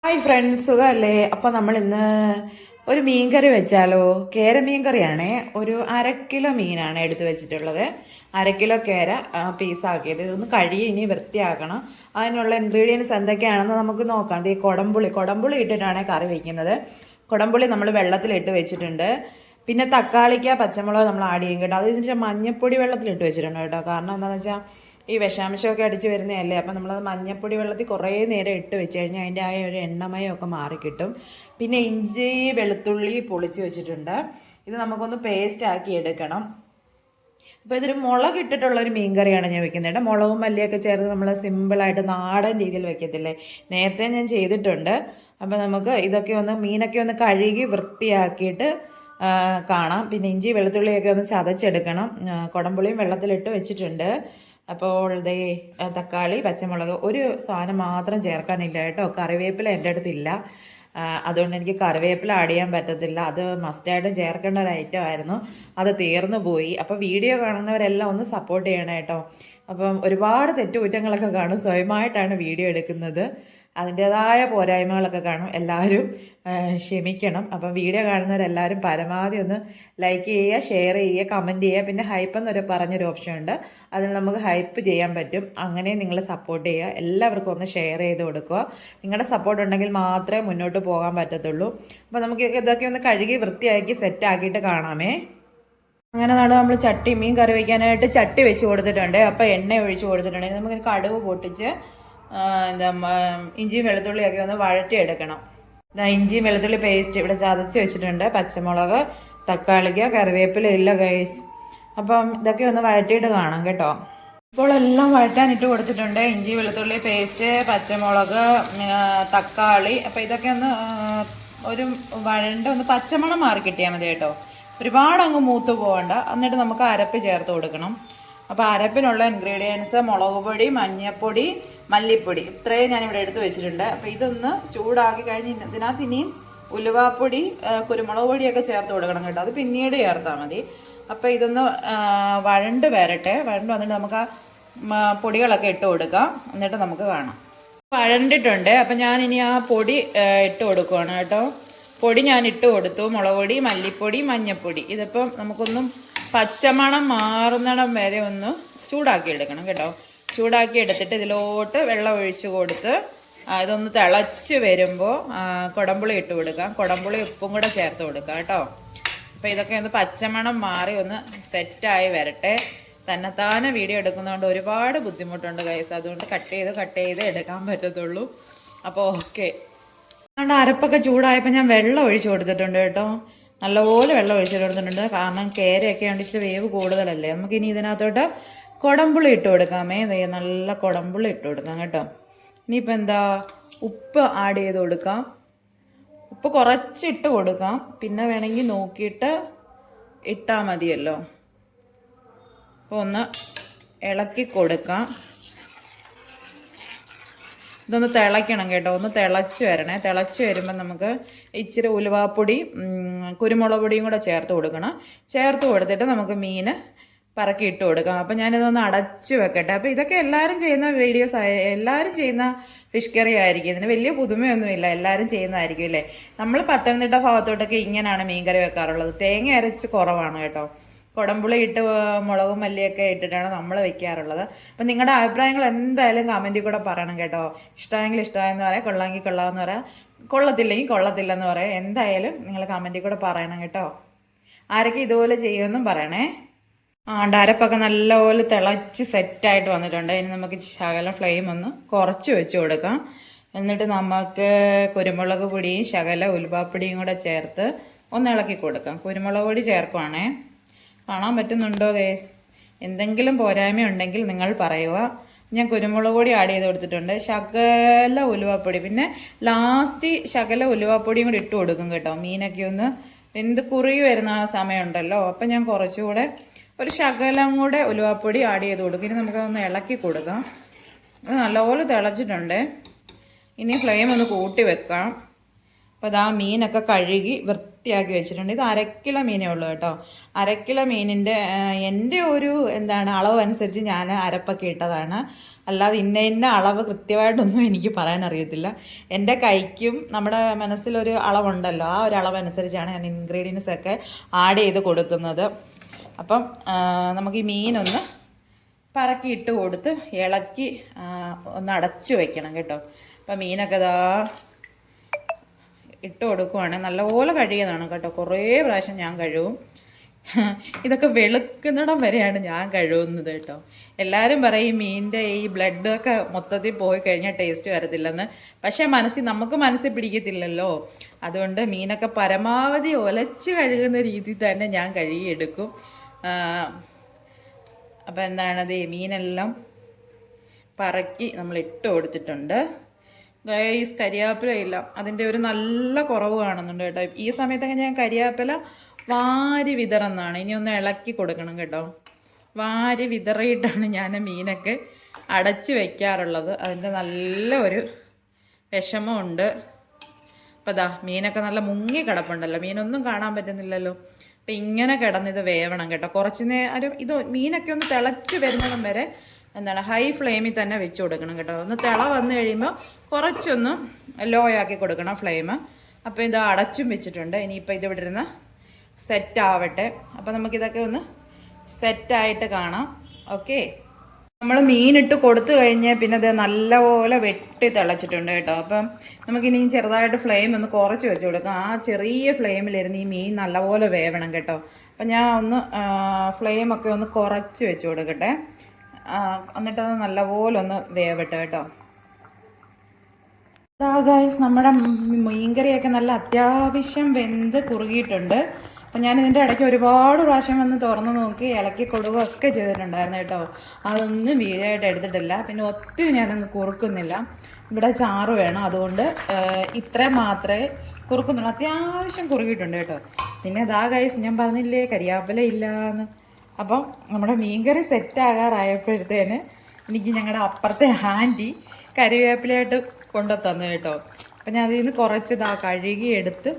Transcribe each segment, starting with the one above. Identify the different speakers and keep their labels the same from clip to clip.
Speaker 1: Hi friends, സുഖമല്ലേ? അപ്പോൾ നമ്മൾ ഇന്ന് ഒരു മീൻകറി വെച്ചാലോ? കേര മീൻകറിയാണേ. ഒരു 1/2 കിലോ മീനാണ് എടുത്തു വെച്ചിട്ടുള്ളത്. 1/2 കിലോ കേര പീസാക്കിയത്. ഇതൊന്ന് കഴുകി ഇനി വൃത്തിയാക്കണം. അതിനുള്ള ഇൻഗ്രീഡിയൻസ് എന്തൊക്കെയാണെന്ന് നമുക്ക് നോക്കാം. ഈ കൊടമ്പുളി ഇട്ടിട്ടാണ് കറി വെക്കുന്നത്. കൊടമ്പുളി നമ്മൾ വെള്ളത്തിലിട്ട് വെച്ചിട്ടുണ്ട്. പിന്നെ തക്കാളിക്ക പച്ചമുളക് നമ്മൾ ആഡ് ചെയ്യും കേട്ടോ. അതെന്ന് വെച്ചാൽ മഞ്ഞപ്പൊടി വെള്ളത്തിലിട്ട് വെച്ചിട്ടുണ്ട് കേട്ടോ. കാരണം എന്താണെന്ന് വെച്ചാൽ ഈ വിഷാംശമൊക്കെ അടിച്ച് വരുന്നതല്ലേ. അപ്പം നമ്മളത് മഞ്ഞപ്പൊടി വെള്ളത്തിൽ കുറേ നേരം ഇട്ട് വെച്ച് കഴിഞ്ഞാൽ അതിൻ്റെ ആ ഒരു എണ്ണമയമൊക്കെ മാറിക്കിട്ടും. പിന്നെ ഇഞ്ചി വെളുത്തുള്ളി പൊളിച്ച് വെച്ചിട്ടുണ്ട്. ഇത് നമുക്കൊന്ന് പേസ്റ്റ് ആക്കി എടുക്കണം. അപ്പോൾ ഇതൊരു മുളക് ഇട്ടിട്ടുള്ളൊരു മീൻ കറിയാണ് ഞാൻ വെക്കുന്നത്. മുളകും മല്ലിയൊക്കെ ചേർത്ത് നമ്മൾ സിമ്പിളായിട്ട് നാടൻ രീതിയിൽ വെക്കത്തില്ലേ, നേരത്തെ ഞാൻ ചെയ്തിട്ടുണ്ട്. അപ്പോൾ നമുക്ക് ഇതൊക്കെ ഒന്ന് മീനൊക്കെ ഒന്ന് കഴുകി വൃത്തിയാക്കിയിട്ട് കാണാം. പിന്നെ ഇഞ്ചി വെളുത്തുള്ളിയൊക്കെ ഒന്ന് ചതച്ചെടുക്കണം. കുടംപുളിയും വെള്ളത്തിലിട്ട് വെച്ചിട്ടുണ്ട്. അപ്പോൾ ദേ തക്കാളി പച്ചമുളക് ഒരു സാധനം മാത്രം ചേർക്കാനില്ല കേട്ടോ. കറിവേപ്പില എൻ്റെ അടുത്തില്ല. അതുകൊണ്ട് എനിക്ക് കറിവേപ്പില ആഡ് ചെയ്യാൻ പറ്റത്തില്ല. അത് മസ്റ്റായിട്ടും ചേർക്കേണ്ട ഒരു ഐറ്റം ആയിരുന്നു. അത് തീർന്നു പോയി. അപ്പോൾ വീഡിയോ കാണുന്നവരെല്ലാം ഒന്ന് സപ്പോർട്ട് ചെയ്യണം കേട്ടോ. അപ്പം ഒരുപാട് തെറ്റുകുറ്റങ്ങളൊക്കെ കാണും. സ്വയമായിട്ടാണ് വീഡിയോ എടുക്കുന്നത്. അതിൻ്റേതായ പോരായ്മകളൊക്കെ കാണും. എല്ലാവരും ക്ഷമിക്കണം. അപ്പം വീഡിയോ കാണുന്നവരെല്ലാവരും പരമാവധി ഒന്ന് ലൈക്ക് ചെയ്യുക, ഷെയർ ചെയ്യുക, കമൻറ്റ് ചെയ്യുക. പിന്നെ ഹൈപ്പ് എന്നൊരു പറഞ്ഞൊരു ഓപ്ഷൻ ഉണ്ട്. അതിൽ നമുക്ക് ഹൈപ്പ് ചെയ്യാൻ പറ്റും. അങ്ങനെ നിങ്ങൾ സപ്പോർട്ട് ചെയ്യുക. എല്ലാവർക്കും ഒന്ന് ഷെയർ ചെയ്ത് കൊടുക്കുക. നിങ്ങളുടെ സപ്പോർട്ട് ഉണ്ടെങ്കിൽ മാത്രമേ മുന്നോട്ട് പോകാൻ പറ്റത്തുള്ളൂ. അപ്പോൾ നമുക്ക് ഇതൊക്കെ ഒന്ന് കഴുകി വൃത്തിയാക്കി സെറ്റാക്കിയിട്ട് കാണാമേ. അങ്ങനെ നമ്മൾ മീൻ കറി വയ്ക്കാനായിട്ട് ചട്ടി വെച്ച് കൊടുത്തിട്ടുണ്ട്. അപ്പോൾ എണ്ണ ഒഴിച്ച് കൊടുത്തിട്ടുണ്ട്. നമുക്ക് കടുക് പൊട്ടിച്ച് ഇഞ്ചിയും വെളുത്തുള്ളിയൊക്കെ ഒന്ന് വഴറ്റിയെടുക്കണം. ഇഞ്ചിയും വെളുത്തുള്ളി പേസ്റ്റ് ഇവിടെ ചതച്ച് വെച്ചിട്ടുണ്ട്. പച്ചമുളക്, തക്കാളിക്ക, കറിവേപ്പില ഇല്ല ഗൈസ്. അപ്പം ഇതൊക്കെ ഒന്ന് വഴറ്റിയിട്ട് കാണാം കേട്ടോ. ഇപ്പോൾ എല്ലാം വഴറ്റാനിട്ട് കൊടുത്തിട്ടുണ്ട്. ഇഞ്ചി വെളുത്തുള്ളി പേസ്റ്റ്, പച്ചമുളക്, തക്കാളി. അപ്പം ഇതൊക്കെ ഒന്ന് ഒരു ഒന്ന് പച്ചമണം മാറി കിട്ടിയാൽ മതി കേട്ടോ. ഒരുപാട് അങ്ങ് മൂത്ത് പോകണ്ട. എന്നിട്ട് നമുക്ക് അരപ്പ് ചേർത്ത് കൊടുക്കണം. അപ്പോൾ അരപ്പിനുള്ള ഇൻഗ്രീഡിയൻസ് മുളക് പൊടി, മഞ്ഞൾപ്പൊടി, മല്ലിപ്പൊടി ഇത്രയും ഞാനിവിടെ എടുത്ത് വെച്ചിട്ടുണ്ട്. അപ്പോൾ ഇതൊന്ന് ചൂടാക്കി കഴിഞ്ഞ് ഇതിനകത്ത് ഇനിയും ഉലുവാപ്പൊടി, കുരുമുളക് പൊടിയൊക്കെ ചേർത്ത് കൊടുക്കണം കേട്ടോ. അത് പിന്നീട് ചേർത്താൽ മതി. അപ്പോൾ ഇതൊന്ന് വഴണ്ട് വരട്ടെ. വഴണ്ട് വന്നിട്ട് നമുക്ക് ആ പൊടികളൊക്കെ ഇട്ട് കൊടുക്കാം. എന്നിട്ട് നമുക്ക് കാണാം. വഴണ്ടിട്ടുണ്ട്. അപ്പം ഞാനിനി ആ പൊടി ഇട്ട് കൊടുക്കുവാണ് കേട്ടോ. പൊടി ഞാൻ ഇട്ട് കൊടുത്തു. മുളക് പൊടി, മല്ലിപ്പൊടി, മഞ്ഞൾപ്പൊടി. ഇതിപ്പം നമുക്കൊന്നും പച്ചമണം മാറുന്നിടം വരെ ഒന്ന് ചൂടാക്കി എടുക്കണം കേട്ടോ. ചൂടാക്കി എടുത്തിട്ട് ഇതിലോട്ട് വെള്ളം ഒഴിച്ച് കൊടുത്ത് ഇതൊന്ന് തിളച്ച് വരുമ്പോൾ കുടംപുളി ഇട്ട് കൊടുക്കാം. കുടംപുളി ഉപ്പും കൂടെ ചേർത്ത് കൊടുക്കാം കേട്ടോ. അപ്പോൾ ഇതൊക്കെ ഒന്ന് പച്ചമണം മാറി ഒന്ന് സെറ്റായി വരട്ടെ. തന്നെത്താനെ വീഡിയോ എടുക്കുന്നതുകൊണ്ട് ഒരുപാട് ബുദ്ധിമുട്ടുണ്ട് ഗൈസ്. അതുകൊണ്ട് കട്ട് ചെയ്ത് എടുക്കാൻ പറ്റത്തുള്ളൂ. അപ്പോൾ ഓക്കെ. അതുകൊണ്ട് അരപ്പൊക്കെ ചൂടായപ്പോൾ ഞാൻ വെള്ളം ഒഴിച്ച് കൊടുത്തിട്ടുണ്ട് കേട്ടോ. നല്ലപോലെ വെള്ളം ഒഴിച്ച് കൊടുത്തിട്ടുണ്ട്. കാരണം കേരയൊക്കെ ഇച്ചിരി വേവ് കൂടുതലല്ലേ. നമുക്കിനി ഇതിനകത്തോട്ട് കുടംപുളി ഇട്ട് കൊടുക്കാമേ. നല്ല കുടംപുളി ഇട്ട് കൊടുക്കാം കേട്ടോ. ഇനിയിപ്പോൾ ഉപ്പ് ആഡ് ചെയ്ത് കൊടുക്കാം. ഉപ്പ് കുറച്ചിട്ട് കൊടുക്കാം. പിന്നെ വേണമെങ്കിൽ നോക്കിയിട്ട് ഇട്ടാൽ മതിയല്ലോ. അപ്പോൾ ഒന്ന് ഇളക്കി കൊടുക്കാം. ഇതൊന്ന് തിളയ്ക്കണം കേട്ടോ. ഒന്ന് തിളച്ച് വരണേ. തിളച്ച് വരുമ്പോൾ നമുക്ക് ഇച്ചിരി ഉലുവാപ്പൊടി, കുരുമുളക് പൊടിയും കൂടെ ചേർത്ത് കൊടുക്കണം. ചേർത്ത് കൊടുത്തിട്ട് നമുക്ക് മീൻ പറക്കി ഇട്ട് കൊടുക്കാം. അപ്പം ഞാനിതൊന്ന് അടച്ച് വെക്കട്ടെ. അപ്പോൾ ഇതൊക്കെ എല്ലാവരും ചെയ്യുന്ന വീഡിയോസ്, എല്ലാവരും ചെയ്യുന്ന ഫിഷ് കറി ആയിരിക്കും. ഇതിന് വലിയ പുതുമയൊന്നുമില്ല. എല്ലാവരും ചെയ്യുന്നതായിരിക്കും അല്ലേ. നമ്മൾ പത്തനംതിട്ട ഭാഗത്തോട്ടൊക്കെ ഇങ്ങനെയാണ് മീൻ കറി വെക്കാറുള്ളത്. തേങ്ങ അരച്ച് കുറവാണ് കേട്ടോ. കുടംപുളി ഇട്ട് മുളകും മല്ലിയൊക്കെ ഇട്ടിട്ടാണ് നമ്മൾ വെക്കാറുള്ളത്. അപ്പം നിങ്ങളുടെ അഭിപ്രായങ്ങൾ എന്തായാലും കമൻറ്റിൽ കൂടെ പറയണം കേട്ടോ. ഇഷ്ടമെങ്കിൽ ഇഷ്ടമായെന്ന് പറയാം, കൊള്ളാമെങ്കിൽ കൊള്ളാമെന്ന് പറയാം, കൊള്ളത്തില്ലെങ്കിൽ കൊള്ളത്തില്ലെന്ന് പറയാം. എന്തായാലും നിങ്ങൾ കമൻറ്റിൽ കൂടെ പറയണം കേട്ടോ. ആരൊക്കെ ഇതുപോലെ ചെയ്യുമെന്നും പറയണേ. അരപ്പൊക്കെ നല്ലപോലെ തിളച്ച് സെറ്റായിട്ട് വന്നിട്ടുണ്ട്. ഇനി നമുക്ക് ശകലം ഫ്ലെയിം ഒന്ന് കുറച്ച് വെച്ച് കൊടുക്കാം. എന്നിട്ട് നമുക്ക് കുരുമുളക് പൊടിയും ശകല ഉലുവാപ്പൊടിയും കൂടെ ചേർത്ത് ഒന്ന് ഇളക്കി കൊടുക്കാം. കുരുമുളക് പൊടി ചേർക്കുവാണേ. കാണാൻ പറ്റുന്നുണ്ടോ ഗേസ്? എന്തെങ്കിലും പോരായ്മ ഉണ്ടെങ്കിൽ നിങ്ങൾ പറയുക. ഞാൻ കുരുമുളക് പൊടി ആഡ് ചെയ്ത് കൊടുത്തിട്ടുണ്ട്. ശകല ഉലുവാപ്പൊടി, പിന്നെ ലാസ്റ്റ് ശകല ഉലുവാപ്പൊടിയും കൂടി ഇട്ട് കൊടുക്കും കേട്ടോ. മീനൊക്കെ ഒന്ന് വെന്ത് കുറുകി വരുന്ന ആ സമയമുണ്ടല്ലോ. അപ്പം ഞാൻ കുറച്ചുകൂടെ ഒരു ശകലം കൂടെ ഉലുവാപ്പൊടി ആഡ് ചെയ്ത് കൊടുക്കും. ഇനി നമുക്കതൊന്ന് ഇളക്കി കൊടുക്കാം. അത് നല്ലപോലെ തിളച്ചിട്ടുണ്ട്. ഇനി ഫ്ലെയിം ഒന്ന് കൂട്ടി വെക്കാം. അപ്പോൾ മീനൊക്കെ കഴുകി വൃത്തിയാക്കി വെച്ചിട്ടുണ്ട്. ഇത് 1/2 കിലോ മീനേ ഉള്ളൂ കേട്ടോ. 1/2 കിലോ മീനിൻ്റെ എൻ്റെ ഒരു അളവ് അനുസരിച്ച് ഞാൻ അരപ്പൊക്കെ ഇട്ടതാണ്. അല്ലാതെ ഇന്ന അളവ് കൃത്യമായിട്ടൊന്നും എനിക്ക് പറയാൻ അറിയത്തില്ല. എൻ്റെ കൈക്കും നമ്മുടെ മനസ്സിലൊരു അളവുണ്ടല്ലോ, ആ ഒരു അളവനുസരിച്ചാണ് ഞാൻ ഇൻഗ്രീഡിയൻസ് ഒക്കെ ആഡ് ചെയ്ത് കൊടുക്കുന്നത്. അപ്പം നമുക്ക് ഈ മീനൊന്ന് പറക്കി ഇട്ട് കൊടുത്ത് ഇളക്കി ഒന്ന് അടച്ചു വയ്ക്കണം കേട്ടോ. അപ്പം മീനൊക്കെ ഇതാ ഇട്ട് കൊടുക്കുവാണെങ്കിൽ നല്ലപോലെ കഴുകിയതാണ് കേട്ടോ. കുറേ പ്രാവശ്യം ഞാൻ കഴുകും. ഇതൊക്കെ വെളുക്കുന്നിടം വരെയാണ് ഞാൻ കഴുകുന്നത് കേട്ടോ. എല്ലാവരും പറയും മീനിൻ്റെ ഈ ബ്ലഡൊക്കെ മൊത്തത്തിൽ പോയി കഴിഞ്ഞാൽ ടേസ്റ്റ് വരത്തില്ലെന്ന്. പക്ഷേ നമുക്ക് മനസ്സിൽ പിടിക്കത്തില്ലല്ലോ. അതുകൊണ്ട് മീനൊക്കെ പരമാവധി ഒലച്ച് കഴുകുന്ന രീതിയിൽ തന്നെ ഞാൻ കഴുകിയെടുക്കും. അപ്പോൾ എന്താണത്, മീനെല്ലാം പറക്കി നമ്മൾ ഇട്ട് കൊടുത്തിട്ടുണ്ട്. ഗൈസ്, കരിയാപ്പില ഇല്ല, അതിൻ്റെ ഒരു നല്ല കുറവ് കാണുന്നുണ്ട് കേട്ടോ. ഈ സമയത്തൊക്കെ ഞാൻ കരിയാപ്പില വാരി വിതറുന്നതാണ്. ഇനി ഒന്ന് ഇളക്കി കൊടുക്കണം കേട്ടോ. വാരി വിതറിയിട്ടാണ് ഞാൻ മീനൊക്കെ അടച്ച് വയ്ക്കാറുള്ളത്. അതിൻ്റെ നല്ല ഒരു വിഷമമുണ്ട്. അപ്പോൾ ദാ മീനൊക്കെ നല്ല മുങ്ങി കിടപ്പുണ്ടല്ലോ, മീനൊന്നും കാണാൻ പറ്റുന്നില്ലല്ലോ. അപ്പം ഇങ്ങനെ കിടന്നിത് വേവണം കേട്ടോ. കുറച്ച് നേരം ഇത് മീനൊക്കെ ഒന്ന് തിളച്ച് വരുന്നതും വരെ ഹൈ ഫ്ലെയിമിൽ തന്നെ വെച്ച് കൊടുക്കണം കേട്ടോ. ഒന്ന് തിള വന്നു കഴിയുമ്പോൾ കുറച്ചൊന്ന് ലോ ആക്കി കൊടുക്കണം ഫ്ലെയിം. അപ്പോൾ ഇത് അടച്ചും വെച്ചിട്ടുണ്ട്. ഇനിയിപ്പോൾ ഇത് ഇവിടെ ഇരുന്ന് സെറ്റ് ആവട്ടെ. അപ്പോൾ നമുക്കിതൊക്കെ ഒന്ന് സെറ്റായിട്ട് കാണാം. ഓക്കെ, നമ്മൾ മീനിട്ട് കൊടുത്തു കഴിഞ്ഞാൽ പിന്നെ അത് നല്ലപോലെ വെട്ടി തിളച്ചിട്ടുണ്ട് കേട്ടോ. അപ്പം നമുക്കിനി ചെറുതായിട്ട് ഫ്ലെയിം ഒന്ന് കുറച്ച് വെച്ച് കൊടുക്കാം. ആ ചെറിയ ഫ്ലെയിമിലിരുന്ന് ഈ മീൻ നല്ലപോലെ വേവണം കേട്ടോ. അപ്പം ഞാൻ ഒന്ന് ഫ്ലെയിമൊക്കെ ഒന്ന് കുറച്ച് വെച്ച് കൊടുക്കട്ടെ. എന്നിട്ടത് നല്ലപോലെ ഒന്ന് വേവട്ടെ കേട്ടോ. ഗായ്സ്, നമ്മുടെ മീൻകറിയൊക്കെ നല്ല അത്യാവശ്യം വെന്ത് കുറുകിയിട്ടുണ്ട്. അപ്പം ഞാൻ ഇതിൻ്റെ ഇടയ്ക്ക് ഒരുപാട് പ്രാവശ്യം വന്ന് തുറന്ന് നോക്കി ഇളക്കി കൊടുക്കുകയൊക്കെ ചെയ്തിട്ടുണ്ടായിരുന്നു കേട്ടോ. അതൊന്നും വീഴായിട്ട് എടുത്തിട്ടില്ല. പിന്നെ ഒത്തിരി ഞാനൊന്ന് കുറുക്കുന്നില്ല, ഇവിടെ ചാറ് വേണം, അതുകൊണ്ട് ഇത്ര മാത്രമേ കുറുക്കുന്നുള്ളൂ. അത്യാവശ്യം കുറുകിയിട്ടുണ്ട് കേട്ടോ. പിന്നെ ഇതാ ഗൈസ്, ഞാൻ പറഞ്ഞില്ലേ കരിയാപ്പില ഇല്ലയെന്ന്. അപ്പം നമ്മുടെ മീൻകറി സെറ്റാകാറായപ്പോഴത്തേന് എനിക്ക് ഞങ്ങളുടെ അപ്പുറത്തെ ആൻറ്റി കറിവേപ്പിലയായിട്ട് കൊണ്ടു തന്നു കേട്ടോ. അപ്പം ഞാൻ അതിൽ നിന്ന് കുറച്ച് കഴുകിയെടുത്ത്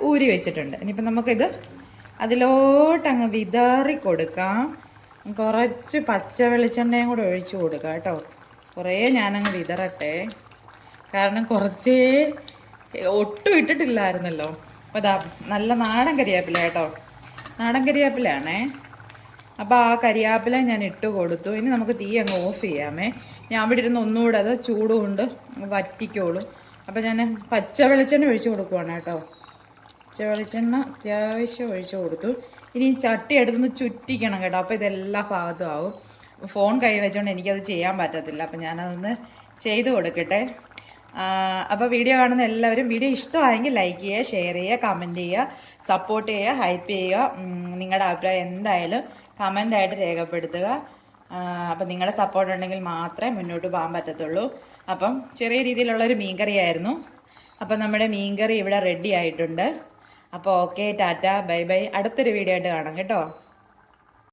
Speaker 1: ഊരി വെച്ചിട്ടുണ്ട്. ഇനിയിപ്പം നമുക്കിത് അതിലോട്ടങ്ങ് വിതറി കൊടുക്കാം. കുറച്ച് പച്ച വെളിച്ചെണ്ണയും കൂടെ ഒഴിച്ച് കൊടുക്കാം കേട്ടോ. കുറേ ഞാനങ്ങ് വിതറട്ടെ, കാരണം കുറച്ചേ ഒട്ടും ഇട്ടിട്ടില്ലായിരുന്നല്ലോ. അപ്പോൾ അതാ നല്ല നാടൻ കരിവേപ്പില കേട്ടോ, നാടൻ കരിവേപ്പിലയാണേ. അപ്പോൾ ആ കരിവേപ്പില ഞാൻ ഇട്ട് കൊടുത്തു. ഇനി നമുക്ക് തീ അങ്ങ് ഓഫ് ചെയ്യാമേ. ഞാൻ അവിടെ ഇരുന്ന് ഒന്നുകൂടെ അത് ചൂട് കൊണ്ട് വറ്റിക്കോളും. അപ്പോൾ ഞാൻ പച്ച വെളിച്ചെണ്ണ ഒഴിച്ച് കൊടുക്കുവാണ് കേട്ടോ. പച്ച വെളിച്ചെണ്ണ അത്യാവശ്യം ഒഴിച്ച് കൊടുത്തു. ഇനി ചട്ടി എടുത്തൊന്ന് ചുറ്റിക്കണം കേട്ടോ. അപ്പോൾ ഇതെല്ലാ ഭാഗത്തും ആവും. ഫോൺ കൈ വെച്ചുകൊണ്ട് എനിക്കത് ചെയ്യാൻ പറ്റത്തില്ല. അപ്പോൾ ഞാനതൊന്ന് ചെയ്ത് കൊടുക്കട്ടെ. അപ്പോൾ വീഡിയോ കാണുന്ന എല്ലാവരും വീഡിയോ ഇഷ്ടമായെങ്കിൽ ലൈക്ക് ചെയ്യുക, ഷെയർ ചെയ്യുക, കമൻറ്റ് ചെയ്യുക, സപ്പോർട്ട് ചെയ്യുക, ഹൈപ്പ് ചെയ്യുക. നിങ്ങളുടെ അഭിപ്രായം എന്തായാലും കമൻ്റായിട്ട് രേഖപ്പെടുത്തുക. അപ്പം നിങ്ങളുടെ സപ്പോർട്ട് ഉണ്ടെങ്കിൽ മാത്രമേ മുന്നോട്ട് പോകാൻ പറ്റത്തുള്ളൂ. അപ്പം ചെറിയ രീതിയിലുള്ളൊരു മീൻകറിയായിരുന്നു. അപ്പം നമ്മുടെ മീൻകറി ഇവിടെ റെഡി ആയിട്ടുണ്ട്. അപ്പോൾ ഓക്കെ, ടാറ്റ, ബൈ ബൈ. അടുത്തൊരു വീഡിയോ ആയിട്ട് കാണാം കേട്ടോ.